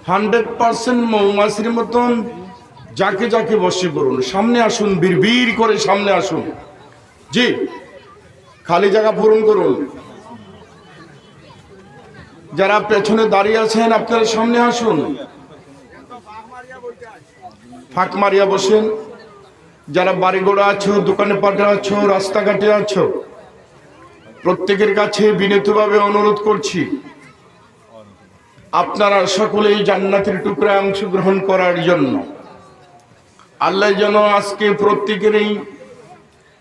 100% মৌমাছির মতন যাকে যাকে বসে পড়ুন, সামনে আসুন, বীর করে সামনে আসুন। জি, খালি জায়গা পূরণ করুন। যারা পেছনে দাঁড়িয়ে আছেন আপনারা সামনে আসুন, ফাঁক মারিয়া বসেন। যারা বাড়িঘোড়া আছো, দোকানে পাটে আছো, রাস্তাঘাটে আছো, প্রত্যেকের কাছে বিনীতভাবে অনুরোধ করছি আপনারা সকলেই জান্নাতের টুকরা অংশগ্রহণ করার জন্য। আল্লাহ যেন আজকে প্রত্যেকের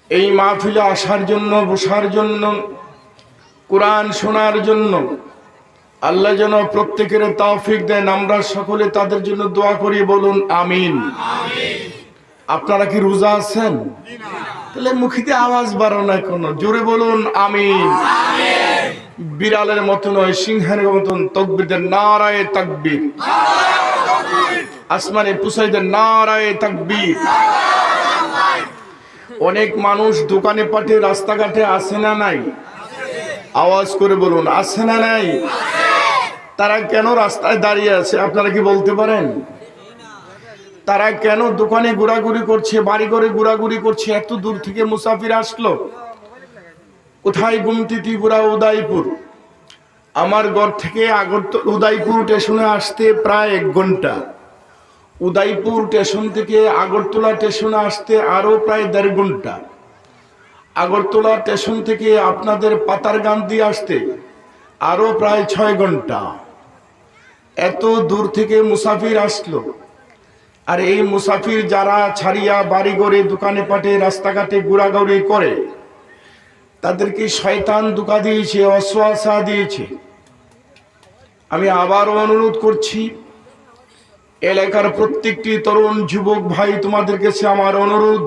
এই মাহফিলে আসার জন্য, বসার জন্য, কোরআন শোনার জন্য আল্লাহ যেন প্রত্যেকের তৌফিক দেন। আমরা সকলে তাদের জন্য দোয়া করি, বলুন আমিন। আপনারা কি রোজা আছেন? তাহলে মুখিতে আওয়াজ বাড়ো না, কোনো জোরে বলুন আমিন। বিড়ালের মতো নয়, সিংহের মতন তাকবীর দেন, নারায়ে তাকবীর। আসমানে পুছাই দেন, নারায়ে তাকবীর। অনেক মানুষ দোকানে পাটে রাস্তাঘাটে আছে না নাই? আওয়াজ করে বলুন, আছে না নাই? তারা কেন রাস্তায় দাঁড়িয়ে আছে আপনারা কি বলতে পারেন? তারা কেন দোকানে ঘোরাঘুরি করছে, বাড়ি ঘরে ঘোরাঘুরি করছে? এত দূর থেকে মুসাফির আসলো। কোথায়? গুমতি, ত্রিপুরা, উদয়পুর। আমার ঘর থেকে উদয়পুর স্টেশনে আসতে প্রায় 1 ঘন্টা। উদয়পুর স্টেশন থেকে আগরতলা স্টেশনে আসতে আরো প্রায় 1.5 ঘন্টা। আগরতলা স্টেশন থেকে আপনাদের পাতারগান্ধী আসতে আরো প্রায় 6 ঘন্টা। এত দূর থেকে মুসাফির আসলো। আর এই মুসাফির যারা ছাড়িয়া বাড়ি ঘরে, দোকানে পাটে, রাস্তাঘাটে ঘোরাঘুরি করে, তাদেরকে শয়তান ধোঁকা দিয়েছে, ওয়াসওয়াসা দিয়েছে। আমি আবারও অনুরোধ করছি, এলাকার প্রত্যেকটি তরুণ যুবক ভাই, তোমাদের কাছে আমার অনুরোধ,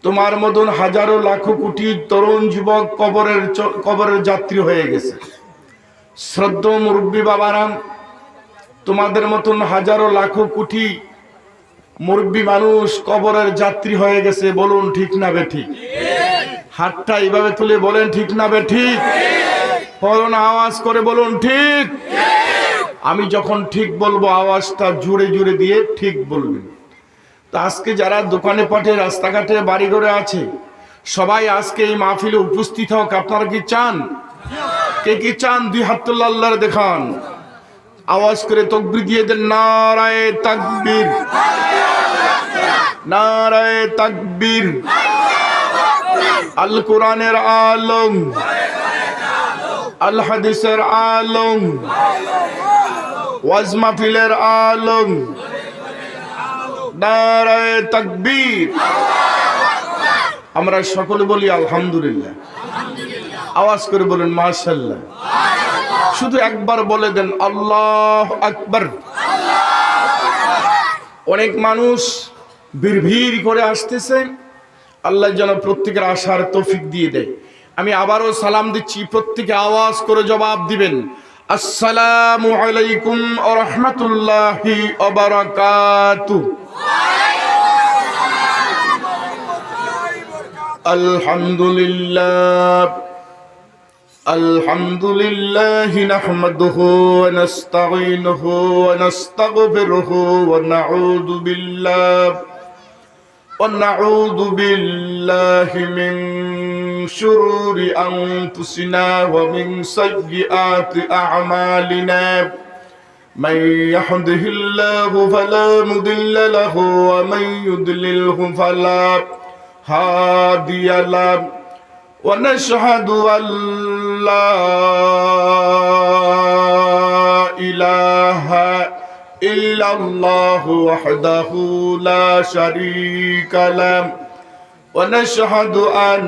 তোমার মতন হাজারো লাখো কোটি তরুণ যুবক কবরের যাত্রী হয়ে গেছে। শ্রদ্ধেয় মুরব্বী বাবারাম, তোমাদের মতন হাজারো লাখো কোটি মুরব্বী মানুষ কবরের যাত্রী হয়ে গেছে। বলুন ঠিক না বেঠিক? হাতটা এইভাবে তুলে বলেন ঠিক না বেঠিক? বলুন, আওয়াজ করে বলুন ঠিক। আমি যখন ঠিক বলবো আওয়াজটা জোরে জোরে দিয়ে ঠিক বলবেন। তো আজকে যারা দোকানে পাটে, রাস্তাঘাটে, বাড়ি ঘরে আছে, সবাই আজকে এই মাহফিলে উপস্থিত হোক। আপনারা কি চান? কে কি চান? 2 হাত তুলে আল্লাহর দেখান, আওয়াজ করে তাকবীর দিয়ে দেন, নারায়ে তাকবীর, নারায়ে তাকবীর। আল কোরআনের আলম, আল হাদিসের আলম, ওয়াজ মাহফিলের আলম, নারায়ে তাকবীর। আমরা সকলে বলি আলহামদুলিল্লাহ। আওয়াজ করে বলেন মাশাআল্লাহ। শুধু একবার বলে দেন আল্লাহু আকবার। অনেক মানুষ ভিড় করে আসতেছে, আল্লাহ যেন প্রত্যেকের আসার তৌফিক দিয়ে দেয়। আমি আবারও সালাম দিচ্ছি, প্রত্যেকে আওয়াজ করে জবাব দিবেন, আসসালামু আলাইকুম ওয়া রাহমাতুল্লাহি ওয়া বারাকাতুহু। আলহামদুলিল্লাহ, আলহামদুলিল্লাহি নাহমাদুহু ওয়া নাস্তাঈনুহু ওয়া নাস্তাগফিরুহু ওয়া নাউযু বিল্লাহি মিন শুরুরি আনফুসিনা ওয়া মিন সাইয়্যিআতি আ'মালিনা। মান ইয়াহদিহিল্লাহু ফালা মুদিল্লা লাহু ওয়া মান ইউদ্লিলহু ফালা হাদিয়া লাহু। ونشهد أن لا إله إلا الله وحده لا شريك له ونشهد أن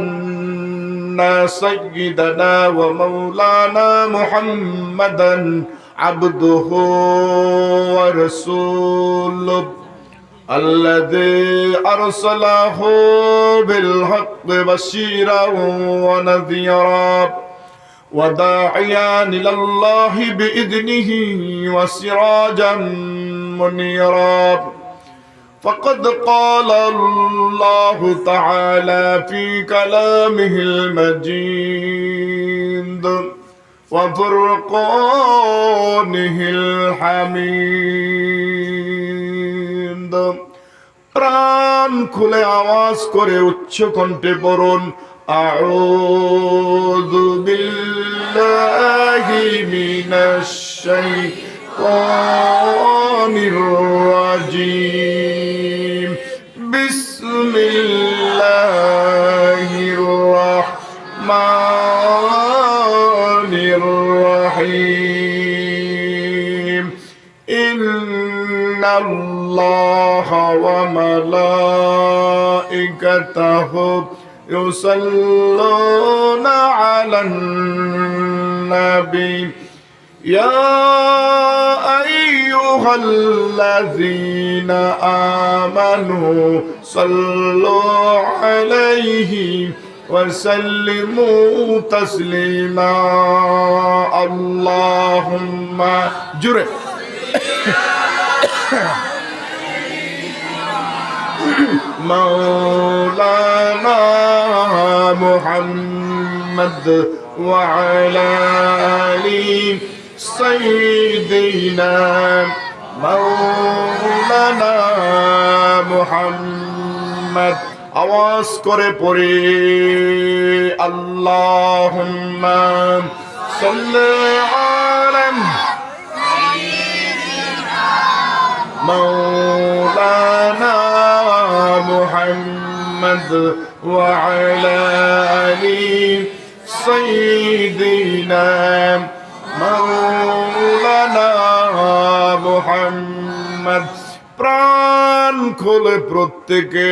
سيدنا ومولانا محمدا عبده ورسوله الذي أرسله بالحق بشيرا ونذيرا وداعيا إلى الله بإذنه وسراجا منيرا. فقد قال الله تعالى في كلامه المجيد وفرقانه الحميد প্রাণ খুলে আওয়াজ করে উচ্চ কণ্ঠে পড়ুন আউযু বিল্লাহি মিনাশ শাইতানির রাজীম বিসমিল্লাহির রাহমানির রহিম ইন্নাল্লাহা ওয়া মালাইকাতাহু ইউসাল্লুনা আলান নাবী ইয়া আইয়ুহাল্লাযীনা আমানু সাল্লু আলাইহি ওয়া সাল্লিমু তাসলিমা আল্লাহুম্মা জুরে مولانا محمد وعلى آل سيدنا مولانا محمد আওয়াজ করে পড়ে আল্লাহুম্মা সাল্লি আলা مولانا محمد وعلى آل سيدنا مولانا محمد প্রাণ খুলে প্রত্যেকে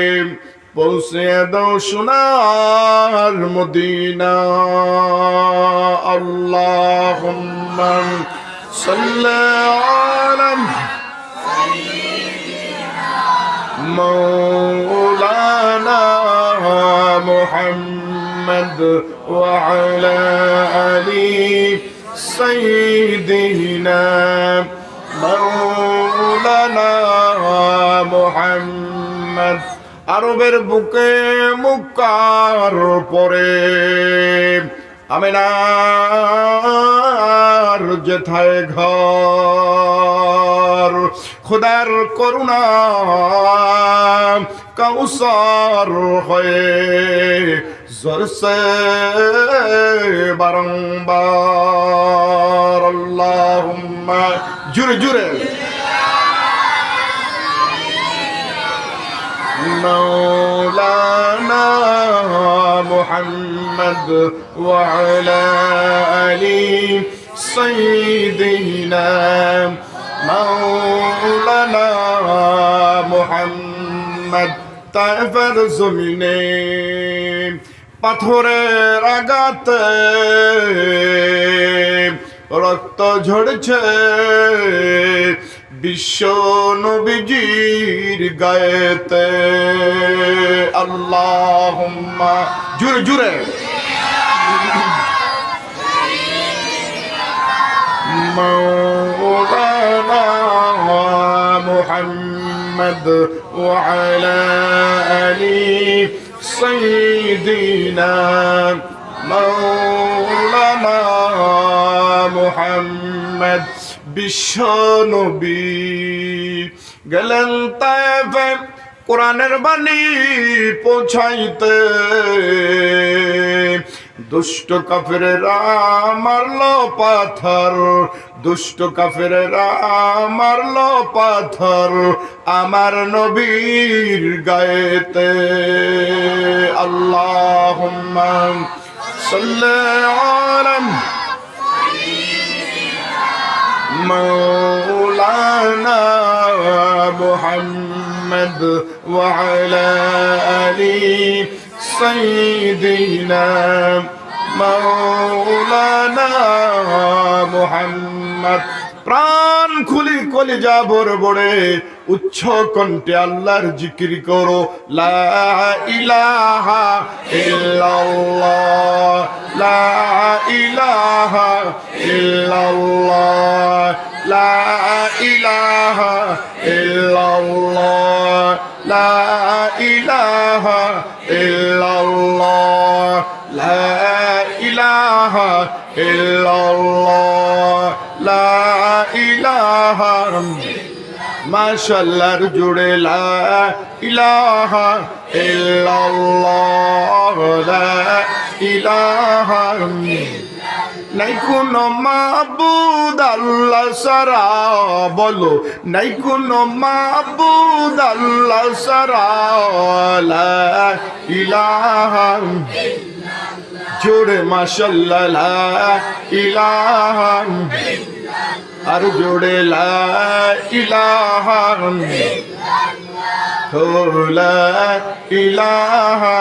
পৌঁছে দাও সোনার মদিনা আল্লাহুম্মা সাল্লি আলা مولانا محمد وعلى آل سيدنا مولانا محمد আরবের বুকে মুক্কার পরে আমিনার যেথায় ঘর খুদার করুণা কাউসার হয়ে জরসে বারংবার আল্লাহুম্মা জুরে জুরে مولانا محمد وعلى آل سيدنا مولانا محمد তায়েফের জমিনে পাথরের আঘাতে রক্ত ঝরছে বিশ্ব নবীজির গায়েতে আল্লাহুম্মা জুরে জুরে مولانا محمد وعلى آل سيدنا مولانا محمد বিশ্ব নবী গেলেন তায়েফে কোরআনের বাণী পৌঁছাইতে দুষ্ট কাফেরেরা মারলো পাথর দুষ্ট কাফেরেরা মারলো পাথর আমার নবীর গায়েতে আল্লাহুম্মা সাল্লি আলা مولانا محمد وعلى آل سيدنا مولانا محمد প্রাণ খুলি কলিজা ভরে ভরে উচ্চ কণ্ঠে আল্লাহর জিকির করো লা ইলাহা ইল্লাল্লাহ লা ইলাহা ইল্লাল্লাহ লা ইলাহা ইল্লাল্লাহ লা ইলাহা ইল্লাল্লাহ লা ইলাহা ইল্লাল্লাহ ইলাহা মাশাআল্লাহর জোরে লা ইলাহা ইল্লাল্লাহ লা ইলাহা নাই কোনো মাবুদ আল্লাহ ছাড়া, বলো নাই কোনো মাবুদ আল্লাহ ছাড়া, লা ইলাহা জোরে মাশাআল্লাহ লা ইলাহা আর জোরে লা ইলাহা লা ইলাহা।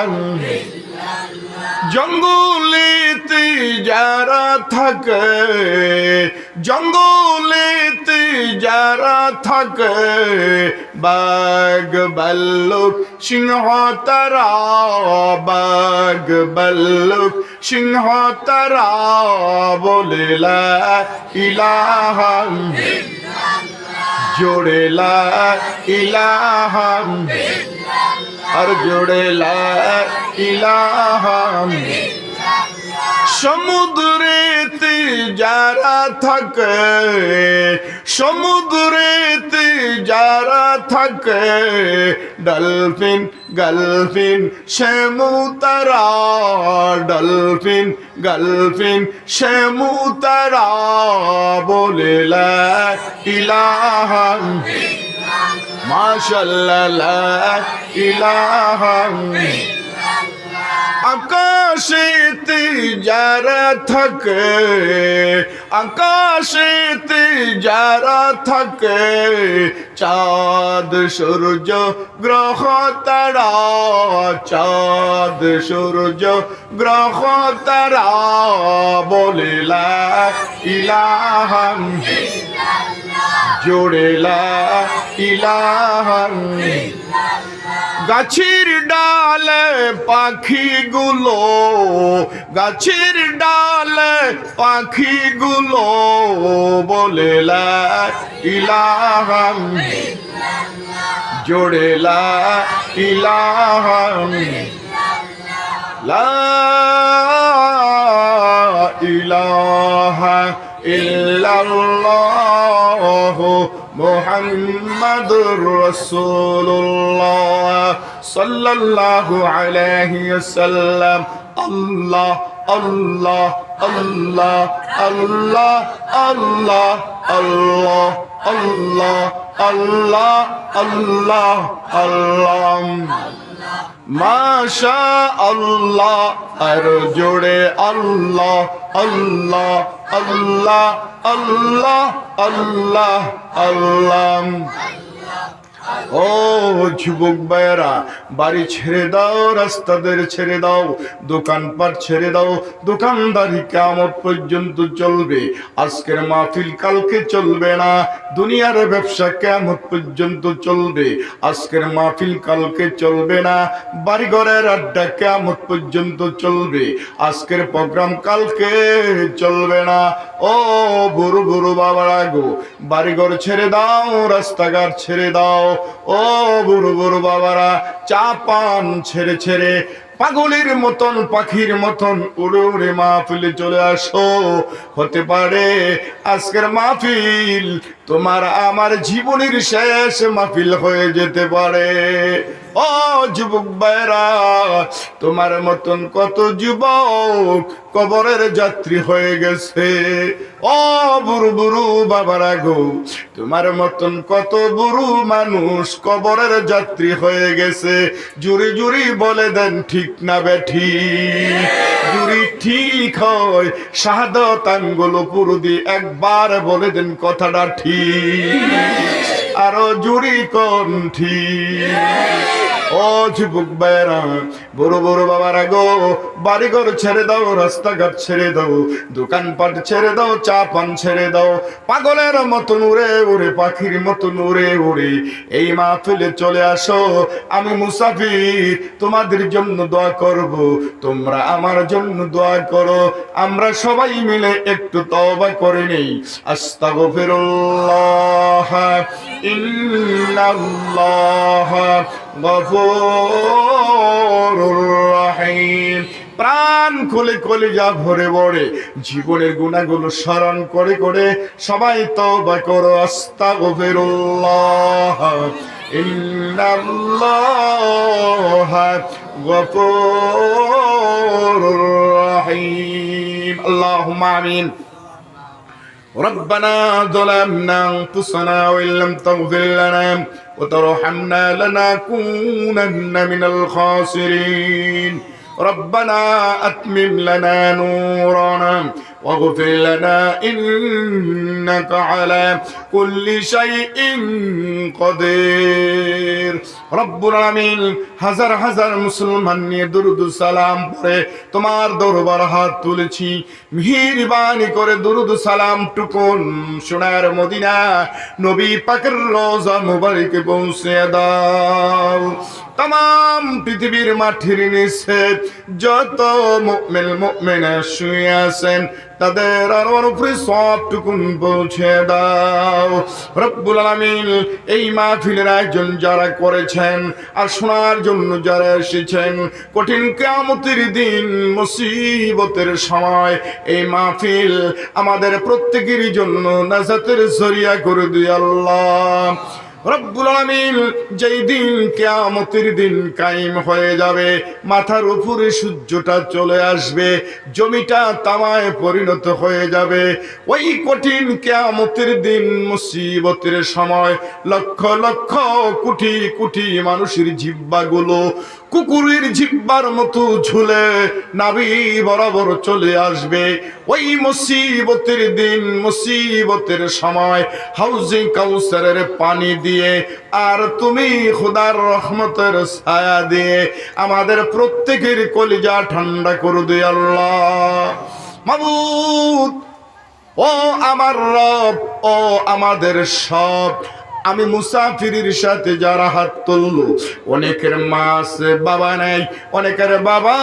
জঙ্গলেতে যারা থাকে, জঙ্গলেতে যারা থাকে, বাঘ ভাল্লুক সিংহ তারা, বাঘ ভাল্লুক সিংহ তারা, বলে লা ইলাহা জোরে লা ইলাহা আর জোরে লা ইলাহা। সমুদ্রেতে যারা থাকে, সমুদ্রেতে যারা থাকে, ডলফিন গালফিন শ্যামু তারা, ডলফিন গালফিন শ্যামু তারা, বলে লা ইলাহা মাশাআল্লাহ লা ইলাহা। আকাশেতে যারা থাকে, আকাশেতে যারা থাকে, চাঁদ সূর্য গ্রহ তারা, চাঁদ সূর্য গ্রহ তারা, বলে লা ইলাহা জোরে লা ইলাহা। গাছের ডালে পাখিগুলো, গাছের ডালে পাখিগুলো, বলে লা ইলাহা জোরে লা ইলাহা লা ইলাহা ইল্লাল্লাহ মুহাম্মাদুর রাসূলুল্লাহ সাল্লাল্লাহু আলাইহি ওয়াসাল্লাম। আল্লাহ আল্লাহ আল্লাহ আল্লাহ আল্লাহ আল্লাহ আল্লাহ আল্লাহ আল্লাহ আল্লাহ মাশা আল্লাহ আর জোড়ে আল্লাহ আল্লাহ আল্লাহ আল্লাহ আল্লাহ আল্লাহ। ও যুবক ভাইয়েরা, বাড়ি ছেড়ে দাও, রাস্তাদের ছেড়ে দাও, দোকানপাট ছেড়ে দাও। দোকানদারি কিয়ামত পর্যন্ত চলবে, আজকের মাহফিল কালকে চলবে না। দুনিয়ার ব্যবসা কিয়ামত পর্যন্ত চলবে, আজকের মাহফিল কালকে চলবে না। বাড়িঘরের আড্ডা কিয়ামত পর্যন্ত চলবে, আজকের প্রোগ্রাম কালকে চলবে না। ও বুড়ো বুড়ো বাবারা গো, বাড়িঘর ছেড়ে দাও, রাস্তাঘাট ছেড়ে দাও। ও বুড়ো বুড়ো বাবারা, চা পান ছেড়ে ছেড়ে পাগলের মতন পাখির মতন উড়ে উড়ে মাহফিলে চলে আসো। হতে পারে আজকের মাহফিল তোমার আমার জীবনের শেষ মাহফিল হয়ে যেতে পারে। ও যুবক ভাইরা, তোমার মতন কত যুবক কবরের যাত্রী হয়ে গেছে। ও বুড়ো বুড়ো বাবারা গো, তোমার মতন কত বুড়ো মানুষ কবরের যাত্রী হয়ে গেছে। জুরি জুরি বলে দেন ঠিক না বেঠি? জুরি ঠিক হয়, শাহাদাত আঙ্গুল পুরো দিয়ে একবার বলে দেন কথাটা ঠিক, আরো জুরি কোন ঠিক। ও যুবক ভাইরা, বড় বড় বাবারা গো, বাড়িঘর ছেড়ে দাও, রাস্তাঘাট ছেড়ে দাও, দোকানপাট ছেড়ে দাও, চা পান ছেড়ে দাও। পাগলের মতন উড়ে উড়ে পাখির মতন উড়ে উড়ে এই মাহফিলে চলে আসো। আমি মুসাফির, তোমাদের জন্য দোয়া করব, তোমরা আমার জন্য দোয়া করো। আমরা সবাই মিলে একটু তওবা করে নেই। আস্তাগফিরুল্লাহ ইন্নাল্লাহ গফুরুর রহিম প্রাণ খুলে কলিজা ভরে ভরে জীবনের গুনাহগুলো স্মরণ করে করে সবাই তওবা করো। আস্তাগফিরুল্লাহ ইন্নাল্লাহা গফুরুর রহিম। আল্লাহুম্মা আমিন। ربنا ظلمنا أنفسنا وإن لم تغفر لنا وترحمنا لنكونن من الخاسرين ربنا أتمم لنا نورنا واغفر لنا إنك على كل شيء قدير رب العالمين হাজার হাজার মুসলমান নিয়ে দুরুদ সালাম পড়ে তোমার দরবার হাত তুলেছি। মেহেরবানি করে দুরুদ সালাম টুকুন সোনার মদিনা নবী পাকের রওজা মুবারকে পৌঁছে দাও। तमाम পৃথিবীর মাটির নিচে যত মুমিন মুমিনা শুয়ে আছেন তাদের আরওয়ার উপরে সবটুকুন পৌঁছে দাও রব্বুল আলামিন। এই মাহফিলের আয়োজন যারা করেছেন আর শোনার জন্য যারা এসেছেন, কঠিন কিয়ামতের দিন মুসিবতের সময় এই মাহফিল আমাদের প্রত্যেকের জন্য নাজাতের জরিয়া করে দিও আল্লাহ রব্বুল আলামিন। যেই দিন কিয়ামতের দিন কায়েম হয়ে যাবে, মাথার উপরে সূর্যটা চলে আসবে, জমিটা তামায় পরিণত হয়ে যাবে, ওই কঠিন কিয়ামতের দিন মুসিবতের সময় লক্ষ লক্ষ কোটি কোটি মানুষের জিহ্বাগুলো কুকুরের জিহ্বার মতো ঝুলে নাভি বরাবর চলে আসবে। ওই মুসিবতের দিন মুসিবতের সময় হাউজে কাউসারের পানি দিয়ে আর তুমি খোদার রহমতের ছায়া দিয়ে আমাদের প্রত্যেকের কলিজা ঠান্ডা করে দে আল্লাহ মাবুদ। ও আমার রব, ও আমাদের সব, আমি মুসাফিরের সাথে যারা হাত তুললো, অনেকের মা আছে বাবা নাই, অনেকের বাবা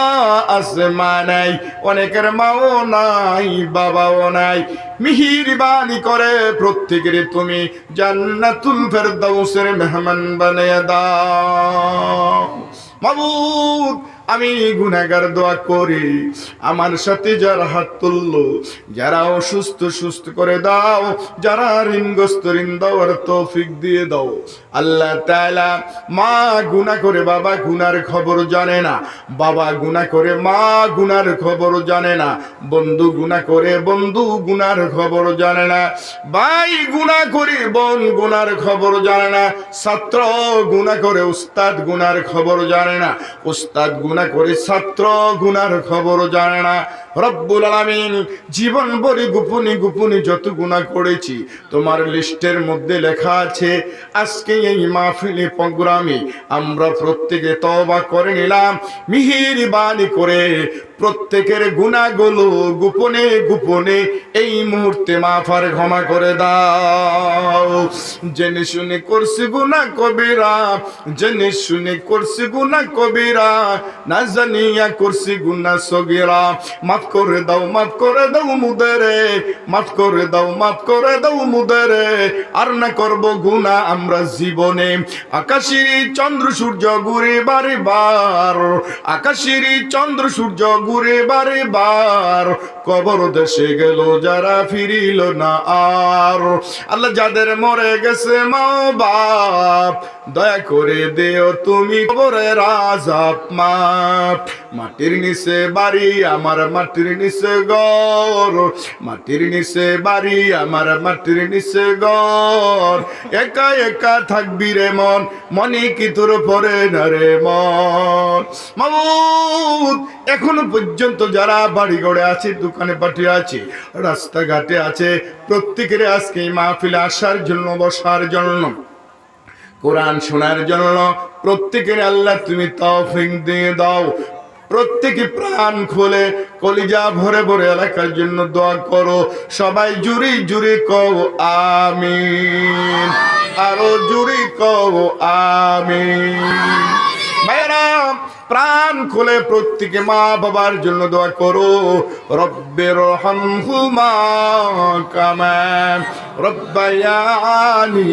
আছে মা নাই, অনেকের মাও নাই বাবাও নাই। মেহেরবানি করে প্রত্যেকের তুমি জান্নাতুল ফেরদাউসের মেহমান বানিয়ে দাও মাবুদ। আমি গুনাহগার দোয়া করি আমার সাথে যারা হাত তুললো, যারা অসুস্থ সুস্থ করে দাও, যারা ঋণগ্রস্ত ঋণ দেওয়ার তৌফিক দিয়ে দাও আল্লাহ তাআলা। মা গুনাহ করে বাবা গুনার খবর জানে না, বাবা গুনাহ করে মা গুনার খবর জানে না, বন্ধু গুনাহ করে বন্ধু গুনার খবর জানে না, ভাই গুনাহ করে বোন গুনার খবর জানে না, ছাত্র গুনাহ করে উস্তাদ গুনার খবর জানে না, উস্তাদ গুনাহ করে ছাত্র গুনার খবর জানে না। রব্বুল আলামিন জীবন ভরে গোপনে গোপনে যত গুনাহ করেছি তোমার লিস্টের মধ্যে লেখা আছে। আজকে এই মাহফিলে প্রোগ্রামে আমরা প্রত্যেকে তওবা করে নিলাম, মেহেরবানি করে প্রত্যেকের গুনাহগুলো গোপনে গোপনে এই মুহূর্তে মাফ আর ক্ষমা করে দাও। জেনে শুনে করছি গুনাহ কবিরা, জেনে শুনে করছি গুনাহ কবিরা, না জানিয়া করছি গুনাহ সগীরা, মাফ করে দাও মাফ করে দাও মুদেরে, মাফ করে দাও মাফ করে দাও মুদেরে, আর না করব গুনাহ আমরা জীবনে। আকাশের চন্দ্র সূর্য ঘুরে বারে বার, আকাশের চন্দ্র সূর্য ঘুরে বারে বার, কবর দেশে গেল যারা ফিরিল না আর। আল্লাহ যাদের মরে গেছে মা বাপ, দয়া করে দেও তুমি কবরের আযাব মাফ। মাটির নিচে বাড়ি আমার মাটির নিচে ঘর, মাটির নিচে বাড়ি আমার মাটির নিচে ঘর, একা একা থাকবি রে মন, মনে কি তোর পরে না রে মন। মাবুদ এখনো পর্যন্ত যারা বাড়ি ঘরে আছে, দোকানে পাঠে আছে, রাস্তাঘাটে আছে, প্রত্যেকের আজকে এই মাহফিলে আসার জন্য বসার জন্য কোরআন শোনার জন্য প্রত্যেকের আল্লাহ তুমি তৌফিক দিয়ে দাও। প্রত্যেকে প্রাণ খুলে কলিজা ভরে ভরে এলাকার জন্য দোয়া করো। সবাই জুরি জুরি কও আমিন, আরো জুরি কও আমিন। ভাইরা প্রাণ খুলে প্রত্যেকে মা বাবার জন্য দোয়া করো। রব্বির রহমহুমা কামা রব্বায়ানি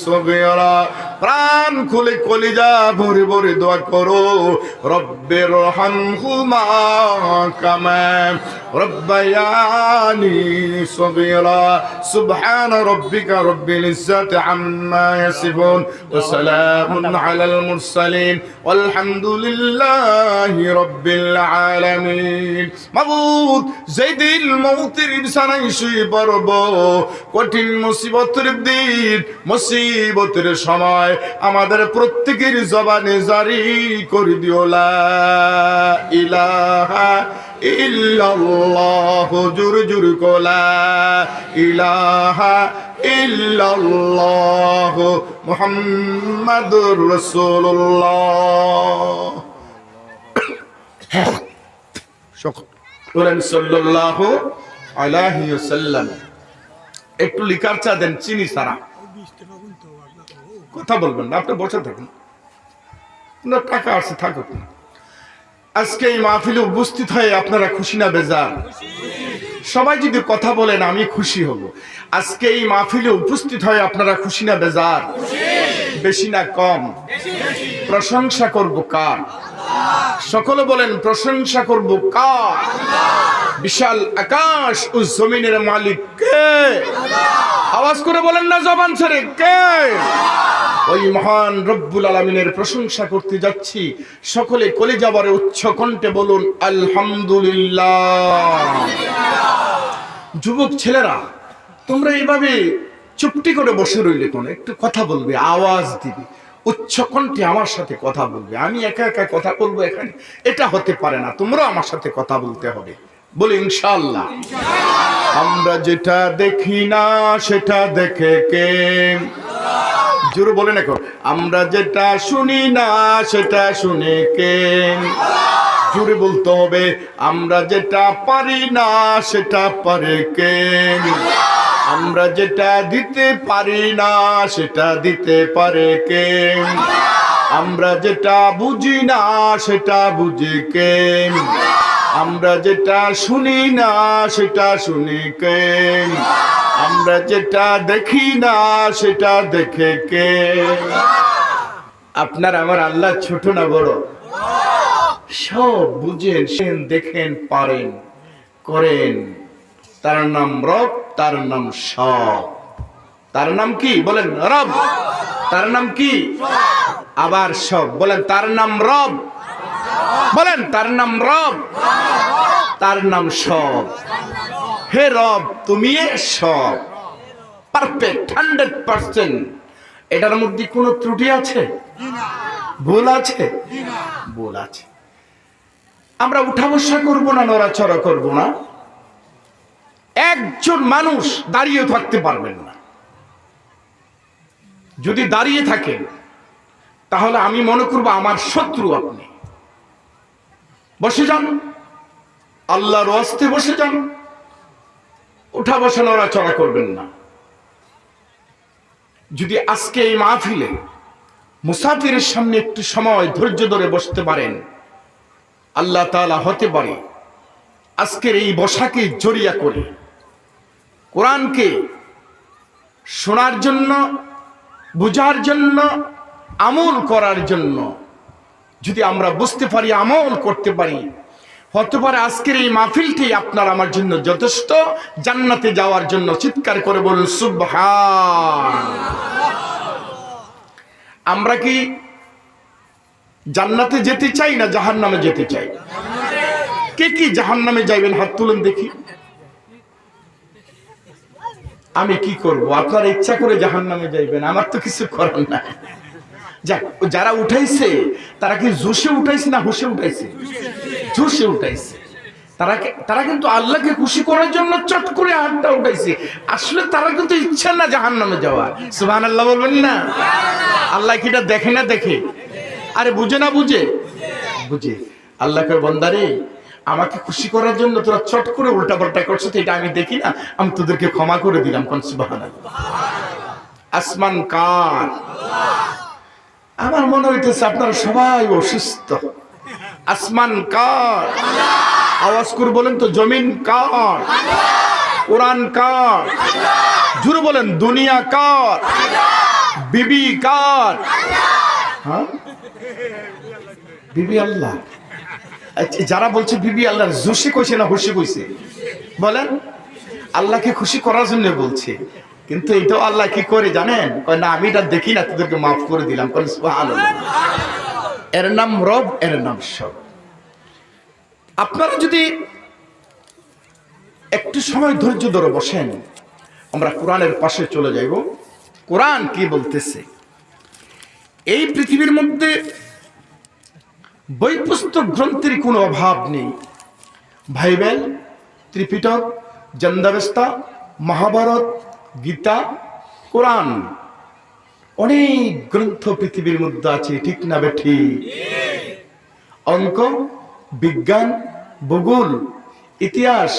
সগীরা প্রাণ খুলে কলিজা ভরে ভরে দোয়া করো, রব্বির রহমহুমা কামা রব্বায়ানি সগীরা। সুবহানা রাব্বিকা রব্বিল ইজ্জাতি আম্মা ইয়াসিফুন ওয়া সালামুন আলাল মুরসালিন ওয়ালহামদুলিল্লাহি রাব্বিল আলামিন। মাবুদ, যেদিন মৌতের বিছানায় শুয়ে পড়ব, কঠিন মুসিবতের দিন, মুসিবতের সময় আমাদের প্রত্যেকের জবানে জারি করে দিও লা ইলাহা ইল্লাল্লাহ। জোরে জোরে লা ইলাহা ইল্লাল্লাহ মুহাম্মাদুর রাসূলুল্লাহ। বলেন সাল্লাল্লাহু আলাইহি ওয়াসাল্লাম। একটু লিখার চা দেন, চিনি ছাড়া। কথা বলবেন না, আপনি বসে থাকুন, টাকা আছে থাকুক না। আজকে এই মাহফিলে উপস্থিত হয়ে আপনারা খুশি না বেজার? সবাই যদি কথা বলেন আমি খুশি হব। আজকে এই মাহফিলে উপস্থিত হয়ে আপনারা খুশি না বেজার? বেশি না কম? প্রশংসা করব কার? সকলে বলেন প্রশংসা করব কার? বিশাল আকাশ ও জমিনের মালিক কে? আওয়াজ করে বলেন না জবান ছেড়ে, কে? ওই মহান রব্বুল আলামিনের প্রশংসা করতে যাচ্ছি। সকলে কলিজা ভরে উচ্চ কণ্ঠে বলুন আলহামদুলিল্লাহ। যুবক ছেলেরা, তোমরা এইভাবে চুপটি করে বসে রইলে কোন? একটু কথা বলবে, আওয়াজ দিবে, উচ্চ কণ্ঠে আমার সাথে কথা বলবে। আমি একা একা কথা বলবো এখানে, এটা হতে পারে না। তোমরা আমার সাথে কথা বলতে হবে। বলি ইনশাআল্লাহ। আমরা যেটা দেখি না সেটা দেখে কে? জোরে বলেন এখন। আমরা যেটা শুনি না সেটা শুনে কে? জোরে বলতে হবে। আমরা যেটা পারি না সেটা পারে কে? আমরা যেটা দিতে পারি না সেটা দিতে পারে কে? আমরা যেটা বুঝি না সেটা বুঝে কে? আমরা যেটা শুনি না সেটা শুনি কে? আমরা যেটা দেখি না সেটা দেখে কে? আপনার আমার আল্লাহ ছোট না বড়? সব বুঝেন, দেখেন, পারেন, করেন। তার নাম রব, তার নাম সব। তার নাম কি? বলেন রব। তার নাম কি? আবার সব। বলেন তার নাম রব। বলেন তার নাম রব, তার নাম সব। হে রব, তুমি সব, পারফেক্ট 100%। এটার মধ্যে কোনো ত্রুটি আছে? ভুল আছে? ভুল আছে। আমরা উঠা বসা করবো না, নড়াচড়া করবো না। একজন মানুষ দাঁড়িয়ে থাকতে পারবেন না। যদি দাঁড়িয়ে থাকেন তাহলে আমি মনে করবো আমার শত্রু আপনি। বসে যান, আল্লাহর ওয়াস্তে বসে যান। উঠা বসা নড়াচড়া করবেন না। যদি আজকে এই মাহফিলে মুসাফিরের সামনে একটু সময় ধৈর্য ধরে বসতে পারেন, আল্লাহ তাআলা হতে পারে আজকের এই বসাকে জড়িয়া করে কোরআনকে শোনার জন্য, বুঝার জন্য, আমল করার জন্য যদি আমরা বুঝতে পারি, আমল করতে পারি, হতে পারে আজকের এই মাহফিলটি আপনার আমার জন্য যথেষ্ট জান্নাতে যাওয়ার জন্য। চিৎকার করে বলুন সুবহান। আমরা কি জান্নাতে যেতে চাই না জাহান্নামে যেতে চাই? কে কি জাহান্নামে যাইবেন হাত তুলেন দেখি। আমি কি করব? আপনারা ইচ্ছা করে জাহান্নামে যাইবেন, আমার তো কিছু করার নাই। যাক, যারা উঠাইছে তারা কি জোশে উঠাইছে না হুশে উঠাইছে? জোশে উঠাইছে। তারা কিন্তু আল্লাহকে খুশি করার জন্য চট করে হাতটা উঠাইছে। আসলে তারা কিন্তু ইচ্ছা না জাহান্নামে যাওয়া। সুবহানাল্লাহ বলবেন না? আল্লাহ কিটা দেখে না? দেখে। আরে বুঝে না? বুঝে। বুঝে। আল্লাহকে বান্দারে, আমাকে খুশি করার জন্য তোরা চট করে উল্টা পাল্টা করছিস, এটা আমি দেখি না, আমি তোদেরকে ক্ষমা করে দিলাম। কোন সুবহানাল্লাহ। আসমান কার? আমার মনে হইতেছে আপনারা সবাই অসুস্থ। আসমান কার? আওয়াজ করে বলেন তো, জমিন কার? কোরআন কার? জোরে বলেন দুনিয়া কার? বিবি কার? হ্যাঁ, বিবি আল্লাহ। আচ্ছা, যারা বলছে বিবি আল্লাহর জোশে কইছে না হুশে কইছে? বলেন। আল্লাহকে খুশি করার জন্য বলছে, কিন্তু এটাও আল্লাহ কি করে জানেন? কয় না, আমি এটা দেখি না, তোদেরকে মাফ করে দিলাম। সুবহানাল্লাহ। এর নাম রব, এর নাম সব। আপনারা যদি একটু সময় ধৈর্য ধরে বসেন, আমরা কোরআনের পাশে চলে যাইব। কোরআন কি বলতেছে? এই পৃথিবীর মধ্যে বই পুস্তক গ্রন্থের কোনো অভাব নেই। বাইবেল, ত্রিপিটক, জন্দাবেস্তা, মহাভারত, গীতা, কোরআন, অনেক গ্রন্থ পৃথিবীর মধ্যে আছে, ঠিক না বেঠি? অঙ্ক, বিজ্ঞান, ভূগোল, ইতিহাস,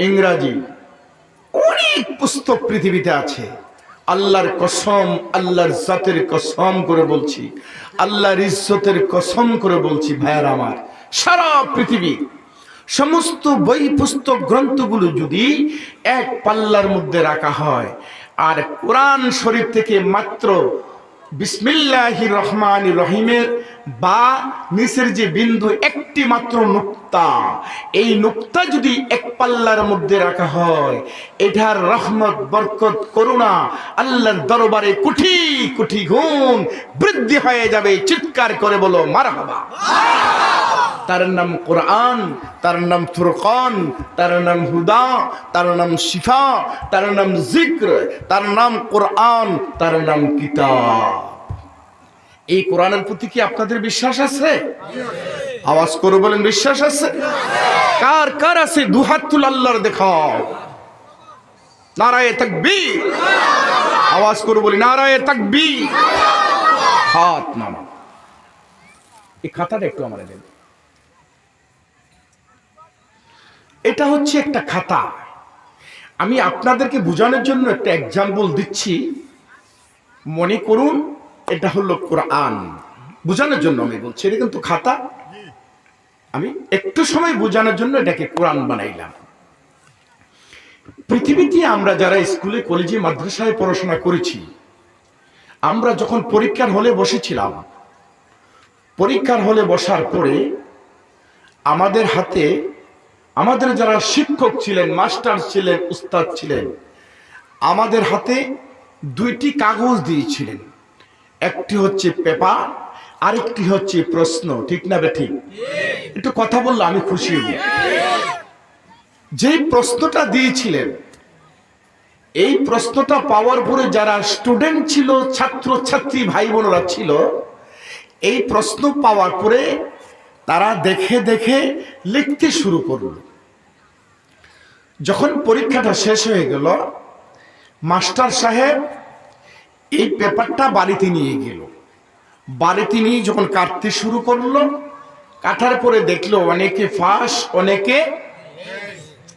ইংরাজি, অনেক পুস্তক পৃথিবীতে আছে। আল্লাহর কসম, আল্লাহর জাতের কসম করে বলছি, আল্লাহর ইজ্জতের কসম করে বলছি ভাইয়ার আমার, সারা পৃথিবীর সমস্ত বই পুস্তক গ্রন্থগুলো যদি এক পাল্লার মধ্যে রাখা হয়, আর কোরআন শরীফ থেকে মাত্র বিসমিল্লাহির রহমানির রহিমের বা নিচের যে বিন্দু, একটি মাত্র নুক্তা, এই নুক্তা যদি এক পাল্লার মধ্যে রাখা হয়, এটার রহমত, বরকত, করুণা আল্লাহর দরবারে কোটি কোটি গুণ বৃদ্ধি হয়ে যাবে। চিৎকার করে বলো মারহাবা। তার নাম কোরআন, তার নাম ফুরকান, তার নাম হুদা, তার নাম শিফা, তার নাম জিক্র, তার নাম কোরআন, তার নাম কিতাব। এই কোরআনের প্রতি কি আপনাদের বিশ্বাস আছে? আওয়াজ করে বলেন, বিশ্বাস আছে? কার কার আছে? দুহাত তুলে আল্লাহর দেখাও। নারায়ে তাকবীর। আওয়াজ করে বলি নারায়ে তাকবীর। হাত নামা। এই খাতাটা একটু আমারে দেন। এটা হচ্ছে একটা খাতা। আমি আপনাদেরকে বোঝানোর জন্য একটা এক্সাম্পল দিচ্ছি। মনে করুন এটা হলো কোরআন, বোঝানোর জন্য আমি বলছি। এটা কিন্তু খাতা, আমি একটু সময় বোঝানোর জন্য এটাকে কোরআন বানাইলাম। পৃথিবীতে আমরা যারা স্কুলে, কলেজে, মাদ্রাসায় পড়াশোনা করেছি, আমরা যখন পরীক্ষার হলে বসেছিলাম, পরীক্ষার হলে বসার পরে আমাদের হাতে, আমাদের যারা শিক্ষক ছিলেন, মাস্টার ছিলেন, উস্তাদ ছিলেন, আমাদের হাতে দুইটি কাগজ দিয়েছিলেন। একটি হচ্ছে পেপার, আরেকটি হচ্ছে প্রশ্ন, ঠিক না বেঠিক? একটু কথা বললে আমি খুশি হব। যে প্রশ্নটা দিয়েছিলেন, এই প্রশ্নটা পাওয়ার পরে যারা স্টুডেন্ট ছিল, ছাত্র ছাত্রী ভাই বোনেরা ছিল, এই প্রশ্ন পাওয়ার পরে তারা দেখে দেখে লিখতে শুরু করল। যখন পরীক্ষাটা শেষ হয়ে গেল, মাস্টার সাহেব এই পেপারটা বাড়িতে নিয়ে গেল। বাড়িতে নিয়ে যখন কাটতে শুরু করলো, কাটার পরে দেখলো অনেকে ফাঁস, অনেকে,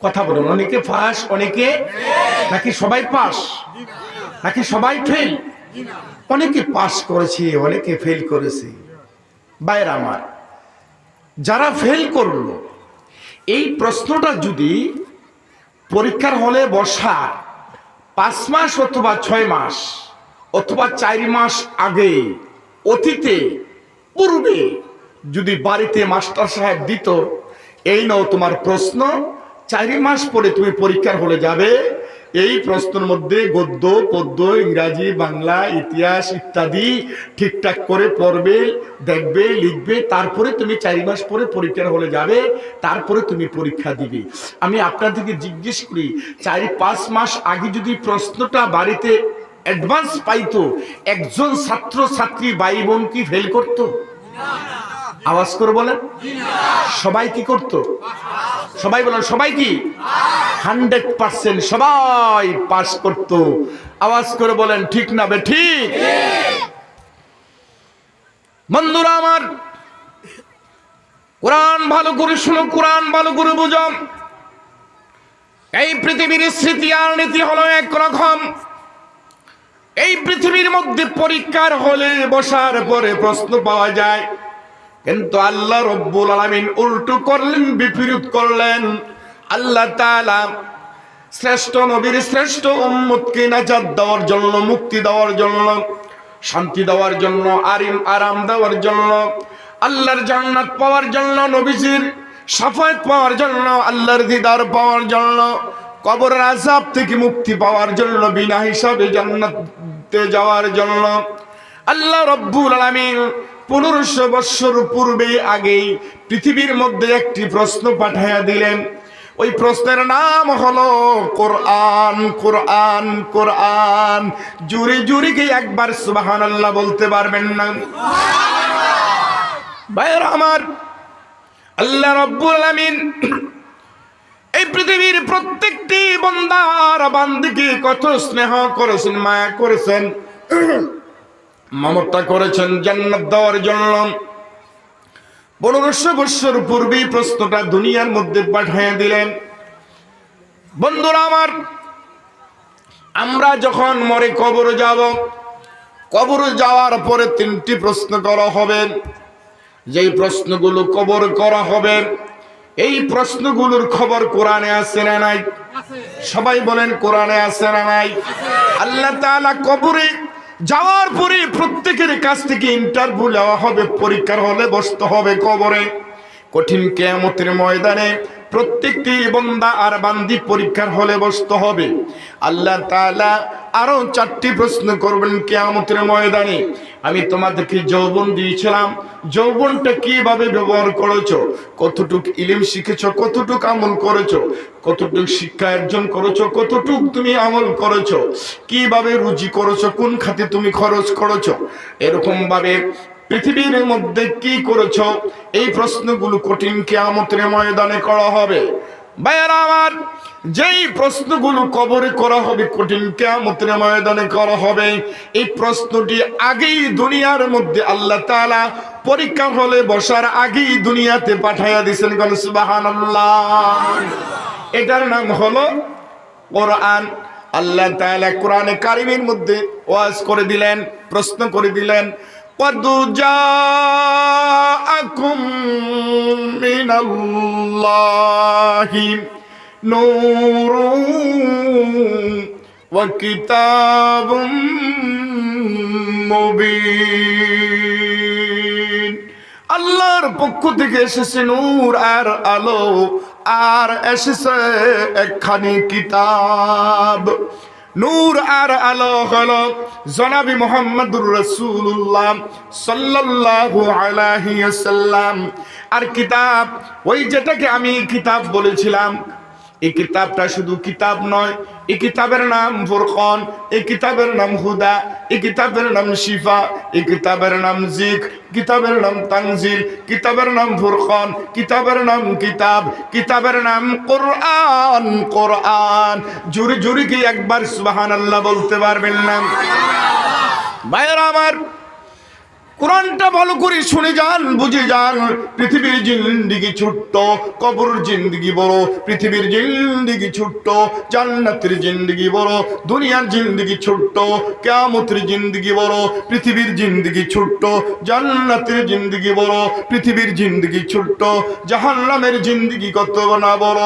কথা বলুন, অনেকে ফাঁস, অনেকে, নাকি সবাই পাস, নাকি সবাই ফেল? অনেকে পাস করেছে, অনেকে ফেল করেছে। বাইরে আমার, যারা ফেল করলো, এই প্রশ্নটা যদি পরীক্ষার হলে বসা 5 মাস অথবা 6 মাস অথবা 4 মাস আগে, অতীতে, পূর্বে যদি বাড়িতে মাস্টার সাহেব দিত, এই নাও তোমার প্রশ্ন, 4 মাস পরে তুমি পরীক্ষার হলে যাবে, এই প্রশ্নের মধ্যে গদ্য, পদ্য, ইংরাজি, বাংলা, ইতিহাস ইত্যাদি ঠিকঠাক করে পড়বে, দেখবে, লিখবে, তারপরে তুমি 4 মাস পরে পরীক্ষার হলে যাবে, তারপরে তুমি পরীক্ষা দিবে। আমি আপনাদেরকে জিজ্ঞেস করি, 4-5 মাস আগে যদি প্রশ্নটা বাড়িতে অ্যাডভান্স পাইতো, একজন ছাত্র ছাত্রী ভাই বোন কি ফেল করতো? আওয়াজ করে বলেন। সবাই কি করতো? সবাই বলেন, সবাই কি? 100% সবাই পাস করতো। আওয়াজ করে বলেন ঠিক না বেঠিক? বন্ধুরা আমার, কোরআন ভালো করে শুনো, কোরআন ভালো করে বুঝো। এই পৃথিবীর স্মৃতি আর নীতি হলো একরকম। এই পৃথিবীর মধ্যে পরীক্ষার হলে বসার পরে প্রশ্ন পাওয়া যায়, কিন্তু আল্লাহ রব্বুল আলামিন উল্টো করলেন, বিপরীত করলেন। আল্লাহ তাআলা শ্রেষ্ঠ নবীর শ্রেষ্ঠ উম্মতকে নাজাত দেওয়ার জন্য, মুক্তি দেওয়ার জন্য শান্তি দেওয়ার জন্য, আরাম দেওয়ার জন্য, আল্লাহর জান্নাত পাওয়ার জন্য, নবীজির শাফায়াত পাওয়ার জন্য, আল্লাহর দিদার পাওয়ার জন্য, কবরের আযাব থেকে মুক্তি পাওয়ার জন্য, বিনা হিসাবে জান্নাতে যাওয়ার জন্য আল্লাহ রাব্বুল আলামিন 1500 বছর পূর্বে আগেই পৃথিবীর মধ্যে একটি প্রশ্ন পাঠাইয়া দিলেন। ওই প্রশ্নের নাম হলো কোরআন। কোরআন কোরআন জুরি জুরি কি একবার সুবহানাল্লাহ বলতে পারবেন না? ভাইরা আমার, আল্লাহ রাব্বুল আলামিন এই পৃথিবীর প্রত্যেকটি বান্দা আর বান্দিকে কত স্নেহ করেছেন, মায়া করেছেন, মমতা করেছেন জান্নাত দেওয়ার জন্য। 1500 বছর পূর্বেই প্রশ্নটা দুনিয়ার মধ্যে পাঠিয়ে দিলেন। বন্ধুরা আমার, আমরা যখন মরে কবরে যাব, কবরে যাওয়ার পরে 3টি প্রশ্ন করা হবে। যেই প্রশ্নগুলো কবর করা হবে, এই প্রশ্নগুলোর খবর কোরআনে আছে না নাই? সবাই বলেন কোরআনে আছে না নাই? আল্লাহ তাআলা কবরে যাওয়ার পরে প্রত্যেকের কাছ থেকে ইন্টারভিউ নেওয়া হবে, পরীক্ষার হলে বসতে হবে কবরে। কঠিন কিয়ামতের ময়দানে প্রত্যেকটি বান্দা আর বান্দি পরীক্ষার হলে বসতে হবে। আল্লাহ তাআলা আরো 4টি প্রশ্ন করবেন কিয়ামতের ময়দানে। আমি তোমাদেরকে যৌবন দিয়েছিলাম, যৌবনটা কিভাবে ব্যবহার করেছো, কতটুক ইলম শিখেছো, কতটুক আমল করেছো, কতটুক শিক্ষা অর্জন করেছো, কতটুক তুমি আমল করেছো, কিভাবে রুজি করেছো, কোন খাতে তুমি খরচ করেছো, এরকম ভাবে পৃথিবীর মধ্যে কি করেছো, এই প্রশ্নগুলো কঠিন কিয়ামতের ময়দানে করা হবে। ভাইয়ারা আমার, যেই প্রশ্নগুলো কবরে করা হবে, কঠিন কিয়ামতের ময়দানে করা হবে, এই প্রশ্নটি আগেই দুনিয়ার মধ্যে আল্লাহ তাআলা পরীক্ষা হলে বসার আগেই দুনিয়াতে পাঠাইয়া দিয়েছেন। সুবহানাল্লাহ। এটার নাম হলো কোরআন। আল্লাহ তাআলা কোরআনে কারিমের মধ্যে ওয়াজ করে দিলেন, প্রশ্ন করে দিলেন, قد جاءكم من الله نور وكتاب مبين। আল্লাহর পক্ষ থেকে এসেছে নূর আর আলো, আর এসেছে একখানি কিতাব। নূর আর আলো হলো জনাবি মুহাম্মদুর রাসূলুল্লাহ সাল্লাল্লাহু আলাইহি ওয়াসাল্লাম। আর কিতাব, ওই যেটাকে আমি কিতাব বলেছিলাম, এই কিতাবটা শুধু কিতাব নয়, এই কিতাবের নাম ফুরকান, এই কিতাবের নাম হুদা, এই কিতাবের নাম শিফা, এই কিতাবের নাম জিক, কিতাবের নাম তানজিল, কিতাবের নাম ফুরকান, কিতাবের নাম কিতাব, কিতাবের নাম কোরআন। কোরআন জুরি জুরি কি একবার সুবহানাল্লাহ বলতে পারবেন না? ভাইরা আমার, কোরআনটা ভালো করে শুনে যান, বুঝে যান। পৃথিবীর জিন্দেগি ছোট্ট, কবরের জিন্দেগি বড়। পৃথিবীর জিন্দেগি ছোট্ট, জান্নাতের জিন্দেগি বড়। দুনিয়ার জিন্দেগি ছোট্ট, কিয়ামতের জিন্দেগি বড়। পৃথিবীর জিন্দেগি ছোট্ট, জান্নাতের জিন্দেগি বড়। পৃথিবীর জিন্দেগি ছোট্ট, জাহান্নামের জিন্দেগি কত না বড়।